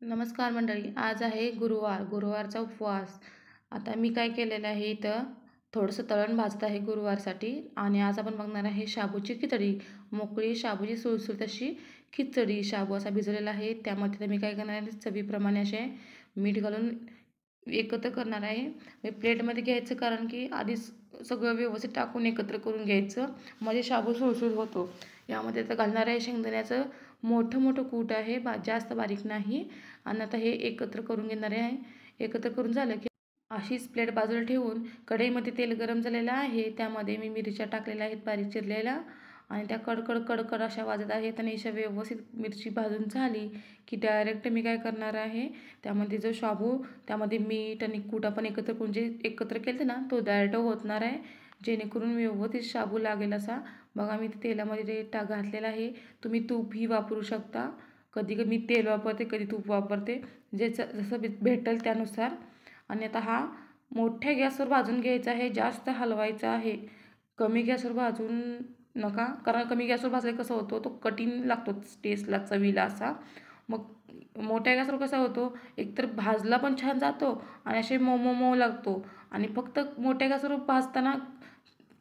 नमस्कार मंडळी. आज आहे गुरुवारचा उपवास. आता मी काय केलेलं आहे, इथं थोडंसं तळण भाजत आहे गुरुवारसाठी. आणि आज आपण बघणार आहे शाबूची खिचडी. मोकळी शाबूची सुळसुळीत अशी खिचडी. शाबू असा भिजवलेला आहे. त्यामध्ये मी काय करणार आहे, चवीप्रमाणे असे मीठ घालून एकत्र करणार आहे. हे प्लेटमध्ये घ्यायचं, कारण की आधीच सगळं व्यवस्थित टाकून एकत्र करून घ्यायचं, म्हणजे शाबू सुळसुळीत होतो. यामध्ये आता घालणार आहे शेंगदाण्याचं मोठं मोठं कूट आहे, जास्त बारीक नाही. आणि आता हे एकत्र करून घेणार आहे. एकत्र करून झालं की अशीच प्लेट बाजूला ठेवून कढईमध्ये तेल गरम झालेलं आहे. त्यामध्ये मी मिरच्या टाकलेल्या आहेत बारीक चिरलेल्या, आणि त्या कडकड कडकड अशा वाजत आहेत. आणि अशा व्यवस्थित मिरची भाजून झाली की डायरेक्ट मी काय करणार आहे, त्यामध्ये जो शाबू, त्यामध्ये मीठ आणि कूट आपण एकत्र करून जे एकत्र केलं ना, तो डायरेक्ट ओतणार आहे, जेणेकरून व्यवस्थित शाबू लागेल असा. बघा, मी तेलामध्ये घातलेला आहे. तुम्ही तूपही वापरू शकता. कधी मी तेल वापरते, कधी तूप वापरते, जसं भेटेल त्यानुसार. आणि आता हा मोठ्या गॅसवर भाजून घ्यायचा आहे, जास्त हलवायचा आहे. कमी गॅसवर भाजून नका, कारण कमी गॅसवर भाजले कसं होतो, तो कठीण लागतो टेस्टला, चवीला असा. मग मोठ्या गॅसवर कसा होतो, एकतर भाजला पण छान जातो आणि असे मऊ लागतो. आणि फक्त मोठ्या गॅसवर भाजताना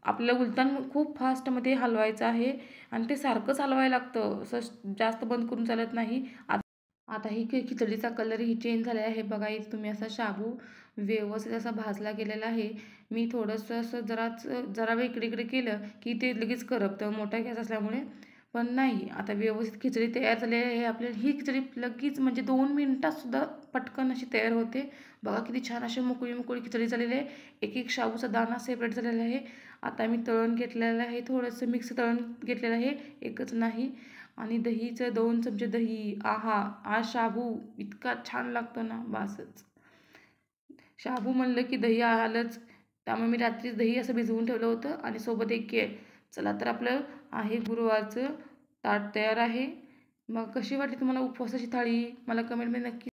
आपल्याला उलटान खूप फास्टमध्ये हलवायचं आहे, आणि ते सारखंच हलवायला लागतं, असं जास्त बंद करून चालत नाही. आता ही खिचडीचा कलरही चेंज झालेला आहे. बघा, इथे तुम्ही असा शाबू व्यवस्थित असा भाजला गेलेला आहे. मी थोडंसं असं जरा वेळ इकडे इकडे केलं की ते लगेच करपतं मोठा गॅस असल्यामुळे. पण नाही, आता व्यवस्थित खिचडी तयार झालेली आहे. आपल्याला ही खिचडी लगेच म्हणजे 2 मिनिटातसुद्धा पटकन अशी तयार होते. बघा किती छान अशी मोकळी मोकळी खिचडी झालेली आहे. एक एक शाबूचा दाणा सेपरेट झालेला आहे. आता मी तळण घेतलेलं आहे, थोडंसं मिक्स तळण घेतलेलं आहे, एकच नाही. आणि दहीचं 2 चमचे दही. आहा, आज शाबू इतका छान लागतो ना, बासच. शाबू म्हणलं की दही आलंच. त्यामुळे मी रात्रीच दही असं भिजवून ठेवलं होतं, आणि सोबत एक केळ. चला तर आपलं आहे गुरुवारचं ताट तयार आहे. मग कशी वाटली तुम्हाला उपवासाची थाळी, मला कमेंटमध्ये नक्की